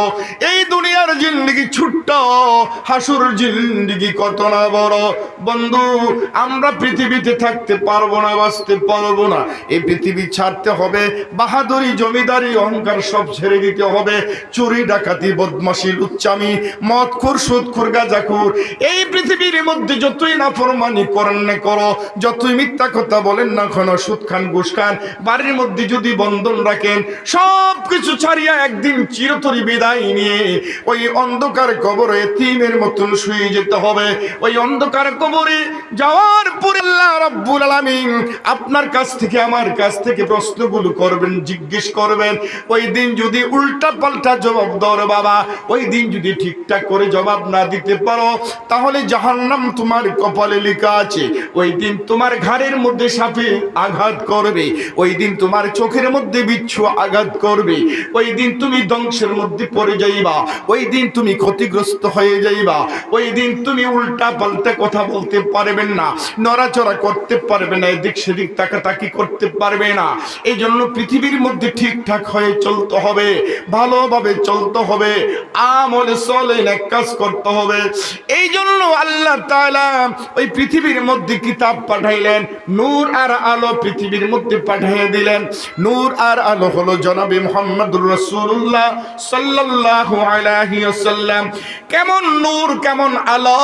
এই দুনিয়ার জিন্দেগি ছোট্ট, হাসুরের জিন্দেগি কত না বড়। বন্ধু, আমরা পৃথিবীতে থাকতে পারবো না, বাঁচতে পারবো না। এই পৃথিবী ছাড়তে হবে, বাহাদুরি, জমিদারি, অহংকার সব ছেড়ে দিতে হবে। চুরি, ডাকাতি, বদমাশি, লুচ্চামি, মদখোর, সুদখোর, গাঁজাখোর, এই পৃথিবীর মধ্যে যতই নাফরমানি করেন না করো, যতই মিথ্যা কথা বলেন না কেন, সুদ খান, ঘুষ খান, বাড়ির মধ্যে যদি বন্ধন রাখেন, সব কিছু ছাড়িয়া একদিন চিরতরি বিদায় নিয়ে ওই অন্ধকার কবরে এতিমের মতন শুয়ে যেতে হবে। ওই অন্ধকার কবরে যাওয়ার পরে আল্লাহ রাব্বুল আলামিন আপনার কাছ থেকে, আমার কাছ থেকে প্রশ্নগুলো করবেন, জিজ্ঞেস করবেন। ওই দিন যদি উল্টা পাল্টা জবাব দাও রে বাবা, ওই দিন যদি ঠিকঠাক করে জবাব না দিতে পারো, তাহলে জাহান্নাম তোমার কপালে লেখা আছে। ওই দিন তোমার ঘাড়ের মধ্যে সাপে আঘাত করবে, ওই দিন তোমার চোখের মধ্যে বিচ্ছু আঘাত করবে, ওই দিন তুমি ধ্বংসের মধ্যে পড়ে যাইবা, ওই দিন তুমি ক্ষতিগ্রস্ত হয়ে যাইবা, ওই দিন তুমি উল্টা পাল্টা কথা বলতে পারবেন না, নড়াচড়া করতে পারবে না, এদিক সেদিক তাকাতাকি করতে পারবে না। এই জন্য পৃথিবীর মধ্যে ঠিকঠাক হয়ে চলতে হবে, ভালোভাবে চলতে হবে, আমলে সলে নেক কাজ করতে হবে। এই জন্য আল্লাহ তাআলা ওই পৃথিবীর মধ্যে কিতাব পাঠাইলেন, নূর আর আলো পৃথিবীর মধ্যে পাঠিয়ে দিলেন। নূর আর আলো হলো জনাবে মুহাম্মদুর রাসূলুল্লাহ সাল্লাল্লাহু আলাইহি ওয়াসাল্লাম। কেমন নূর কেমন আলো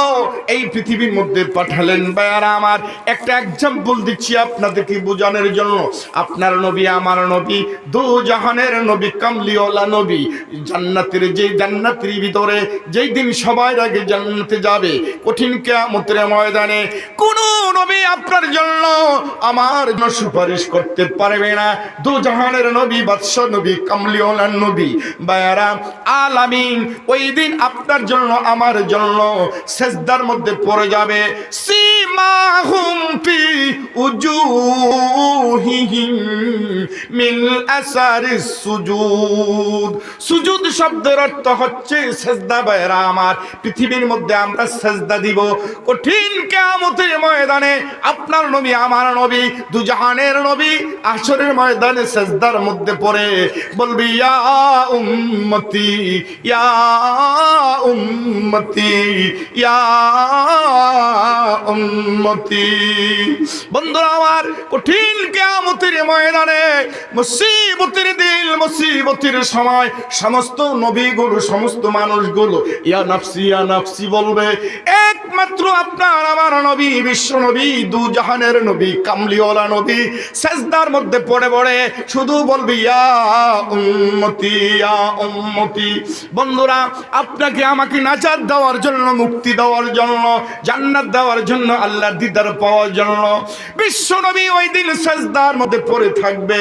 এই পৃথিবীর মধ্যে পাঠালেন। ভাইয়ারা আমার, একটা এক্সাম্পল দিচ্ছি আপনাদেরকে বোঝানোর জন্য। আপনার নবী আমার নবী, দু জাহানের নবী, কামলিওয়ালা নবী, জান্নাতের জান্নাতের ভিতরে যেই দিন সবার আগে জান্নাতে যাবে, কঠিন কিয়ামতের ময়দানে কোন নবী আপনার জন্য আমার জন্য সুপারিশ করতে পারবে না। দু জাহানের নবী, বাদশা নবী, কামলিওয়ালা নবী। ভাইয়ারা আলামিন ওই দিন আপনার জন্য আমার জন্য সেজদার মধ্যে পড়ে যাবে। সিমাহুম ফি উজুহিহিম মিন আসারিস সুজুদ। সুজুদ শব্দের অর্থ হচ্ছে সেজদা। ভাইয়ারা আমার, পৃথিবীর মধ্যে আমরা সেজদা দিব, কঠিন কিয়ামতের ময়দানে আপনার নবী আমার নবী, দু জাহানের নবী আসরের ময়দানে সেজদার মধ্যে পড়ে বলবি ইয়া উম্মতি ইয়া উম্মতি ইয়া উম্মতি। বন্ধুরা আমার, কঠিন কিয়ামতের ময়দানে মুসিবতের দিন, মুসিবতের সময় সমস্ত নবীগুলো, সমস্ত মানুষগুলো ইয়া নাফসি বলবে। একমাত্র আপনার আমার নবী, বিশ্ব নবী, দু জাহানের নবী, কামলিওয়ালা নবী সেজদার মধ্যে পড়ে পড়ে শুধু বলবি ইয়া উম্মতি ইয়া উম্মতি। বন্ধুরা, আপনাকে আমাকে নাজাত দেওয়ার জন্য, মুক্তি দেওয়ার জন্য, জান্নাত দেওয়ার জন্য, আল্লাহর দিদার পাওয়ার জন্য বিশ্ব নবী ওই দিন সেজদার মধ্যে পড়ে থাকবে।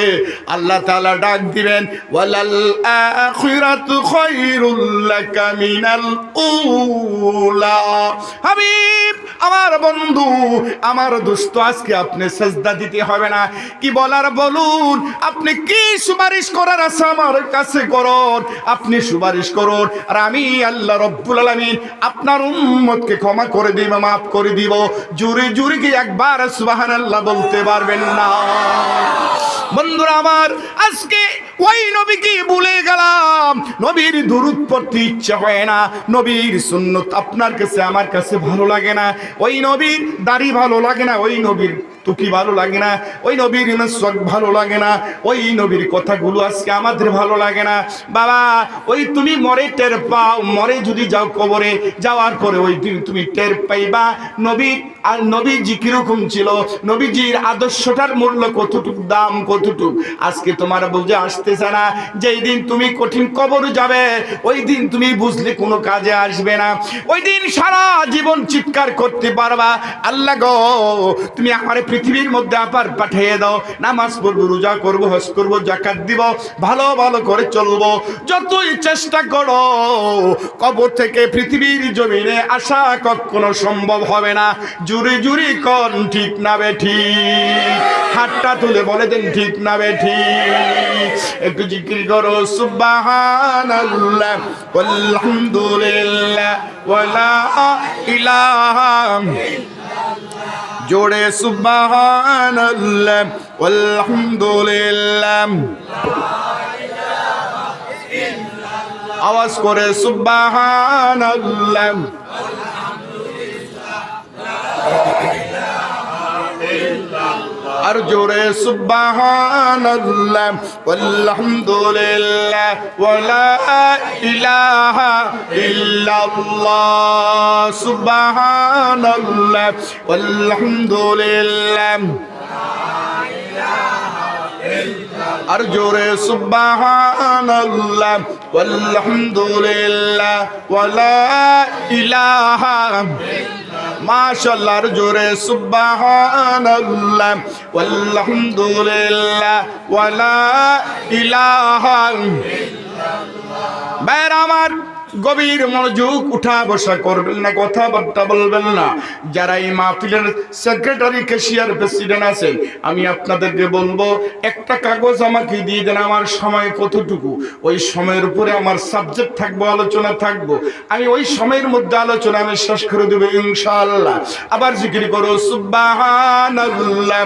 আল্লাহ তাআলা ডাক দিবেন, ওয়ালাল আখিরাতু খায়রুল লাকা মিনাল উলা। হাবিব, আমার বন্ধু, আমার দোস্ত, আজকে আপনি সেজদা দিতে হবে না। কি বলার বলুন, আপনি কি সুপারিশ করার আছে আমার কাছে করুন, আপনি সুপারিশ করুন, আর আমি আল্লাহ রব্বুল আলামিন আপনার উম্মতকে ক্ষমা করে দিব, মাফ করে দিব। জোরে জোরে কি একবার সুবহানাল্লাহ বলতে পারবেন না? বন্ধুরা আমার, আজকে ওই নবীকে ভুলে গেলাম, নবীর দুরূদ পড়তে ইচ্ছা হয় না, নবীর সুন্নত আপনার কাছে আমার কাছে ভালো লাগে না, ওই নবীর দাড়ি ভালো লাগে না, ওই নবীর টুকি ভালো লাগে না, ওই নবীর মিসওয়াক ভালো লাগে না, ওই নবীর কথাগুলো আজকে আমাদের ভালো লাগে না। বাবা, ওই তুমি মরে টের পাও, মরে যদি যাও কবরে, যাওয়ার পরে ওই দিন তুমি টের পাইবা নবী আর নবীজি কিরকম ছিল, নবীজির আদর্শটার মূল্য কতটুকু, দাম কতটুকু আজকে তোমার বুঝে আসতেছে না। যেই দিন তুমি কঠিন কবর যাবে, ওই দিন তুমি বুঝলে কোনো কাজে আসবে না। ওই দিন সারা জীবন চিৎকার করতে পারবা, আল্লাহ গো তুমি আমার পৃথিবীর মধ্যে আবার পাঠিয়ে দাও, নামাজ পড়বো, রোজা করবো, হজ করবো, যাকাত দিব, ভালো ভালো করে চলবো। যতই চেষ্টা করো, কবর থেকে পৃথিবীর জমিনে আসা কখনো সম্ভব হবে না। জুরি জুরি কোন ঠিক না বেঠি? হাতটা তুলে বলে দেন ঠিক না বেঠি? একটু জিকির করো, সুবহানাল্লাহ ওয়ালহামদুলিল্লাহ ওয়ালা ইলাহা, জোরে সুবহানাল্লাহ ওয়ালহামদুলিল্লাহ, আওয়াজ করে সুবহানাল্লাহ। আর জোরে সুবহানাল্লাহ ওয়ালহামদুলিল্লাহ ওয়ালা ইলাহা ইল্লাল্লাহ, সুবহানাল্লাহ ওয়ালহামদুলিল্লাহ, আর জোরে সুবহানাল্লাহ ওয়ালহামদুলিল্লাহ ওয়ালা ইলাহা, মাশাআল্লাহ, আর জোরে সুবহানাল্লাহ ওয়ালহামদুলিল্লাহ ওয়ালা ইলাহা। ভাইরা আমার, গভীর মনোযোগ, উঠা বসা করবেন না, কথাবার্তা বলবেন না। যারা এই মাহফিলের সেক্রেটারি, ক্যাশিয়ার, প্রেসিডেন্ট আছেন, আমি আপনাদেরকে বলবো একটা কাগজ আমাকে দিয়ে দেন, আমার সময় কতটুকু, ওই সময়ের উপরে আমার সাবজেক্ট থাকবো, আলোচনা থাকবো, আমি ওই সময়ের মধ্যে আলোচনা আমি শেষ করে দেবো ইনশাআল্লাহ। আবার জিকির করো সুবহানাল্লাহ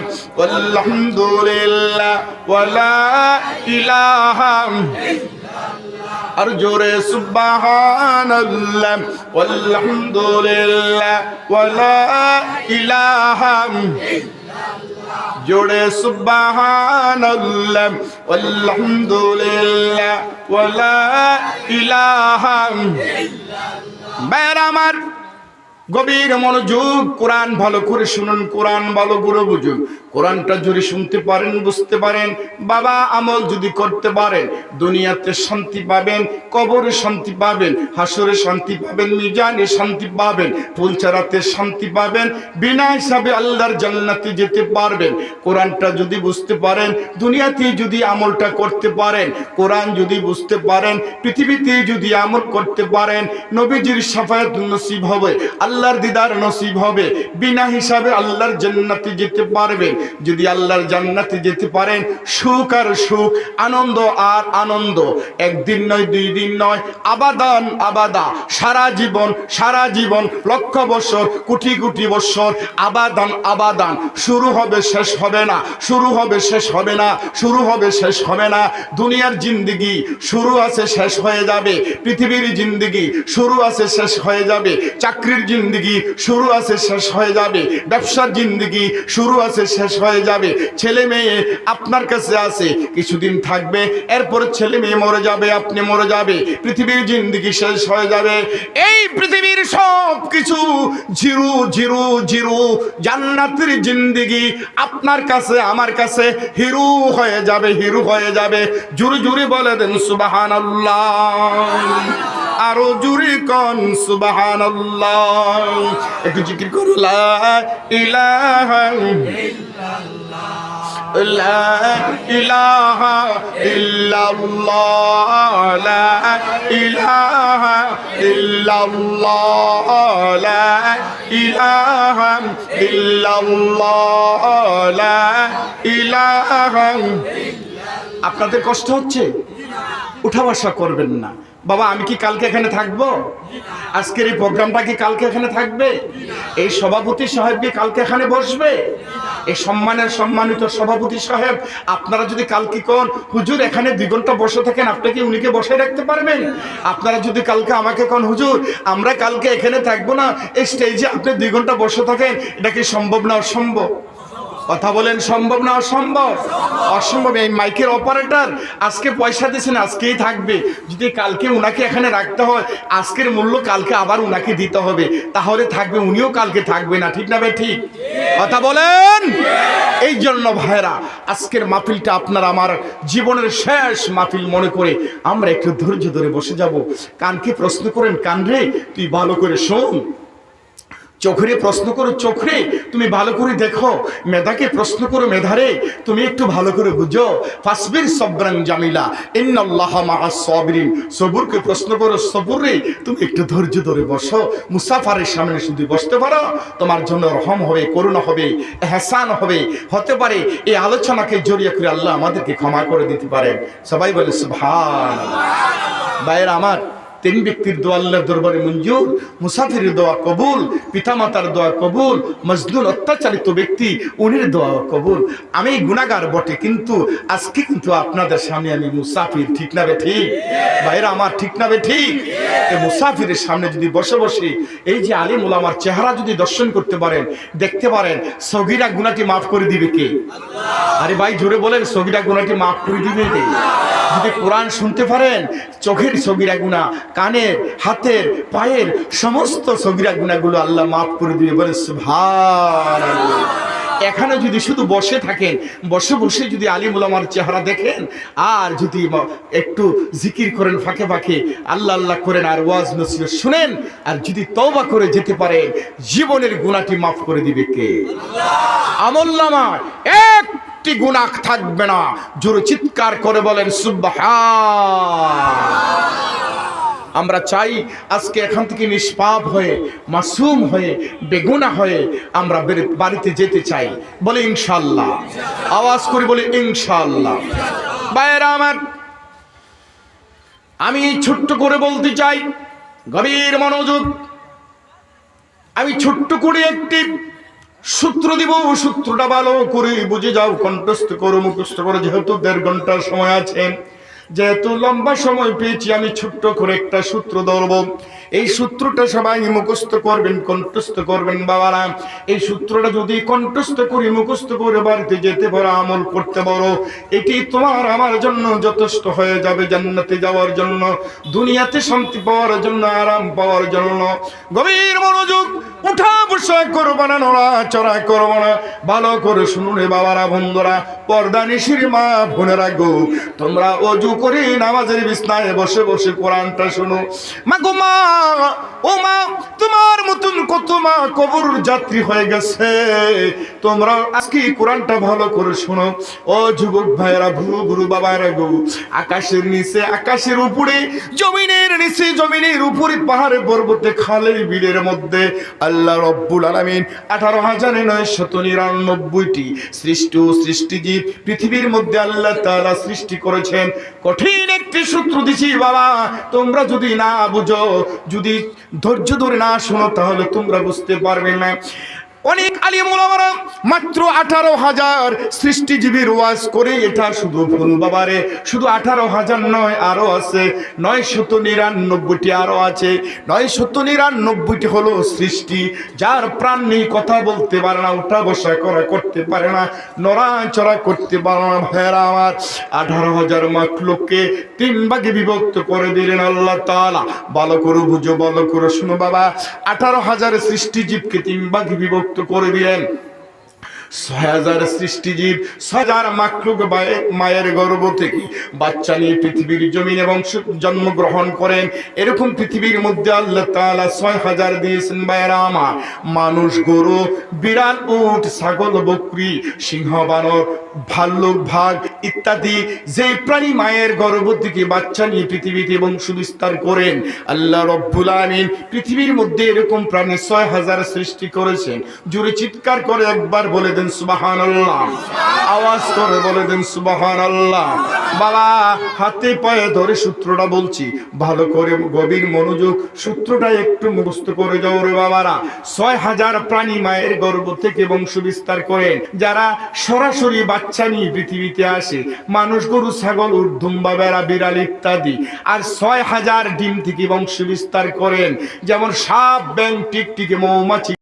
আলহামদুলিল্লাহ ওয়ালা ইলাহা, আর জোরে সুবহানাল্লাহ আলহামদুলিল্লাহ ওয়ালা ইলাহা, জোরে সুবহানাল্লাহ আলহামদুলিল্লাহ ওয়ালা ইলাহা। ভাইরা আমার, গভীর মনোযোগ, কোরআন ভালো করে শুনুন, কোরআন ভালো করে বুঝুন। কোরআনটা যদি শুনতে পারেন, বুঝতে পারেন, বাবা আমল যদি করতে পারেন, দুনিয়াতে শান্তি পাবেন, কবরে শান্তি পাবেন, হাসরে শান্তি পাবেন, মিজানে শান্তি পাবেন, ফুলচারাতে শান্তি পাবেন, বিনা হিসাবে আল্লাহর জান্নাতে যেতে পারবেন। কোরআনটা যদি বুঝতে পারেন, দুনিয়াতে যদি আমলটা করতে পারেন, কোরআন যদি বুঝতে পারেন, পৃথিবীতে যদি আমল করতে পারেন, নবীজির শাফায়াত নসিব হবে, আল্লাহর দিদার নসিব হবে, বিনা হিসাবে আল্লাহর জান্নাতে যেতে পারবেন। যদি আল্লাহর জান্নাতে যেতে পারেন, সুখ আর সুখ, আনন্দ আর আনন্দ, একদিন নয়, দুই দিন নয়, আবাদান আবাদা, সারা জীবন, সারা জীবন, লক্ষ বছর, কোটি কোটি বছর, আবাদান আবাদান, শুরু হবে শেষ হবে না, শুরু হবে শেষ হবে না, শুরু হবে শেষ হবে না। দুনিয়ার জিন্দেগি শুরু আছে শেষ হয়ে যাবে, পৃথিবীর জিন্দেগি শুরু আছে শেষ হয়ে যাবে, চাকরির জিন্দেগি শুরু আছে শেষ হয়ে যাবে, ব্যবসার জিন্দেগি শুরু আছে শেষ হয়ে যাবে, ছেলে মেয়ে আপনার কাছে আছে, কিছুদিন থাকবে, এরপরে ছেলে মেয়ে মরে যাবে, আপনি মরে যাবে, পৃথিবীর জিন্দেগি শেষ হয়ে যাবে। এই পৃথিবীর সব কিছু জিরো জিরো জিরো, জান্নাতের জিন্দেগি আপনার কাছে আমার কাছে হিরো হয়ে যাবে, হিরো হয়ে যাবে। জোরে জোরে বলে দেন সুবহানাল্লাহ, আরো জোরে কোন সুবহানাল্লাহ। একটু জিকির করো লা ইলাহা ইল্লাল্লাহ, লা ইলাহা ইল্লাল্লাহ, লা ইলাহা ইল্লাল্লাহ, লা ইলাহা ইল্লাল্লাহ, লা ইলাহা। আপনাদের কষ্ট হচ্ছে? উঠা বসা করবেন না। বাবা আমি কি কালকে এখানে থাকবো? আজকের এই প্রোগ্রামটা কি কালকে এখানে থাকবে? এই সভাপতি সাহেব কি কালকে এখানে বসবে? এই সম্মানিত সভাপতি সাহেব, আপনারা যদি কালকে কোন হুজুর এখানে 2 ঘন্টা বসে থাকেন, আপনি কি উনিকে বসে রাখতে পারবেন? আপনারা যদি কালকে আমাকে কোন হুজুর আমরা কালকে এখানে থাকবো না, এই স্টেজে আপনি 2 ঘন্টা বসে থাকেন, এটা কি সম্ভব না অসম্ভব? কথা বলেন, সম্ভব না অসম্ভব? অসম্ভব। এই মাইকের অপারেটর আজকে পয়সা দিয়েছেন, আজকেই থাকবে, যদি কালকে উনাকে এখানে রাখতে হয়, আজকের মূল্য কালকে আবার উনাকে দিতে হবে, তাহলে থাকবে, উনিও কালকে থাকবে না। ঠিক না ভাই? ঠিক কথা বলেন। এই জন্য ভাইরা, আজকের মাহফিলটা আপনার আমার জীবনের শেষ মাহফিল মনে করে আমরা একটু ধৈর্য ধরে বসে যাব। কানকে প্রশ্ন করেন, কান রে তুই ভালো করে শোন, চোখরে প্রশ্ন করো, চোখরে তুমি ভালো করে দেখো, মেধাকে প্রশ্ন করো, মেধারে তুমি একটু ভালো করে বুঝো। ফাসবির সবরান জামিলা ইন্নাল্লাহা মাআস সাবিরিন, সবুরকে প্রশ্ন করো, সবুরে তুমি একটু ধৈর্য ধরে বসো। মুসাফারের সামনে শুধু বসতে পারো, তোমার জন্য রহম হবে, করুণা হবে, ইহসান হবে, হতে পারে এই আলোচনাকে জড়িয়ে করে আল্লাহ আমাদেরকে ক্ষমা করে দিতে পারেন। সবাই বলে সুবহানাল্লাহ। ভাইরা আমার, 3 ব্যক্তির দোয়া আল্লাহর দরবারে মঞ্জুর, মুসাফিরের দোয়া কবুল, পিতামাতার দোয়া কবুল, মজলুম অত্যাচারিত ব্যক্তি উনির দোয়া কবুল। আমি গুনাহগার বটে, কিন্তু আজকে কিন্তু আপনাদের সামনে আমি মুসাফির। ঠিক না বে ঠিক? ভাইরা আমার, ঠিক না বে ঠিক? এই মুসাফিরের সামনে যদি বসে বসে এই যে আলিম ওলামার চেহারা যদি দর্শন করতে পারেন, দেখতে পারেন, সগীরা গুনাহটি মাফ করে দিবে কে? আরে ভাই জোরে বলেন, সগীরা গুনাহটি মাফ করে দিবে কে? যদি কোরআন শুনতে পারেন, চোখের সগীরা গুনাহ, কানের, হাতের, পায়ের সমস্ত সগীরা গুনাহগুলো আল্লাহ মাফ করে দিবে। বলে সুবহানাল্লাহ। এখানে যদি শুধু বসে থাকেন, বসে বসে যদি আলিম ওলামার চেহারা দেখেন, আর যদি একটু জিকির করেন ফাঁকে ফাঁকে, আল্লাহ আল্লাহ করেন, আর ওয়াজ নসিহত শুনেন, আর যদি তওবা করে যেতে পারেন, জীবনের গুনাহটি মাফ করে দিবে কে? আমলনামায় একটি গুনাহ থাকবে না। জোরে চিৎকার করে বলেন সুবহান। আমরা চাই আজকে এখান থেকে নিষ্পাপ হয়ে মাসুম হয়ে বেগুনা হয়ে আমরা বাড়িতে যেতে চাই। বলে ইনশাআল্লাহ, আওয়াজ করে বলে ইনশাআল্লাহ। ভাইয়েরা আমার, আমি ছোট্ট করে বলতে চাই, গভীর মনোযোগ। আমি ছোট্ট করে একটি সূত্র দিব, সূত্রটা ভালো করে বুঝে যাও, কণ্ঠস্থ করো, মুখস্থ করো। যেহেতু 1.5 ঘন্টার সময় আছে, যেহেতু লম্বা সময় পেয়েছি, আমি ছোট্ট করে একটা সূত্র ধরবো। এই সূত্রটা সবাই মুখস্থ করবেন, কণ্ঠস্থ করবেন বাবারা। এই সূত্রটা যদি কণ্ঠস্থ করে মুখস্থ করে বাড়িতে যেতে পারো, আমল করতে পারো, এটি তোমার আমার জন্য যথেষ্ট হয়ে যাবে জান্নাতে যাওয়ার জন্য, দুনিয়াতে শান্তি পাওয়ার জন্য, আরাম পাওয়ার জন্য। গভীর মনোযোগ, উঠা বসা করবো না, নড়াচড়া করবো না। ভালো করে শুনুন রে বাবারা, বন্ধুরা, পর্দা নিশির মা বোনেরা গো, তোমরা অজু করে নামাজের বিছনায় বসে বসে কোরআনটা শোনো। মা গো মা, ও মা, তোমার মতন কত মা কবর যাত্রী হয়ে গেছে, তোমরা আজকে কোরআনটা ভালো করে শোনো। ও যুবক ভাইয়েরা, বুড়ো বাবারা গো, আকাশের নিচে, আকাশের উপরে, জমিনের নিচে, জমিনের উপরে, পাহাড়ে পর্বতে, খালে বিলের মধ্যে আল্লাহ রব্বুল আলামিন 18,999টি সৃষ্টিজীব পৃথিবীর মধ্যে আল্লাহ তাআলা সৃষ্টি করেছেন। কঠিন একটি সূত্র দিছি বাবা, তোমরা যদি না বুঝো, যদি ধৈর্য ধরে না শোনো, তাহলে তোমরা বুঝতে পারবে না। অনেক আলিম ওলামারা মাত্র 18,000 সৃষ্টিজীবীর ওয়াজ করে, এটা শুধু ভুল বাবারে। শুধু 18,000 নয়, আরো আছে 999টি, আরো আছে 999টি হলো সৃষ্টি, যার প্রাণ নেই, কথা বলতে পারে না, উঠা বসা করতে পারে না, নড়াচড়া করতে পারে না। ভাইয়েরা আমার, 18,000 মাখলুককে 3 ভাগে বিভক্ত করে দিলেন আল্লাহ তাআলা। ভালো করে বুঝো, ভালো করে শুনো বাবা, 18,000 সৃষ্টিজীবকে 3 ভাগে বিভক্ত করে দিলেন। 6,000 সৃষ্টিজীব, 6,000 মাখলুক মায়ের গর্ভ থেকে বাচ্চা নিয়ে পৃথিবীর জমিন এবং জন্মগ্রহণ করেন। এরকম পৃথিবীর মধ্যে আল্লাহ তাআলা 6,000 দিয়েছেন। ভাইয়েরা আমার, মানুষ, গরু, বিড়াল, উট, ছাগল, বকরি, সিংহ, বানর, ভাল্লুক, বাঘ ইত্যাদি যে প্রাণী মায়ের গর্ভ থেকে বাচ্চা নিয়ে পৃথিবীতে বংশ বিস্তার করেন, আল্লাহ রব্বুল আলামিন পৃথিবীর মধ্যে এরকম প্রাণী 6,000 সৃষ্টি করেছেন। জোরে চিৎকার করে একবার বলে দেন সুবহানাল্লাহ, আওয়াজ করে বলে দেন সুবহানাল্লাহ। বাবা, হাতে পায়ে ধরে সূত্রটা বলছি, ভালো করে গভীর মনোযোগ, সূত্রটা একটু মুখস্থ করে যাও রে বাবারা। 6,000 প্রাণী মায়ের গর্ভ থেকে বংশ বিস্তার করেন, যারা সরাসরি বাচ্চা নিয়ে পৃথিবীতে আসে, মানুষ, গরু, ছাগল, উট, দুম্বা, বেড়া, বিড়াল ইত্যাদি। আর 6,000 ডিম থেকে বংশ বিস্তার করেন, যেমন সাপ, ব্যাঙ, টিকটিকি, মৌমাছি।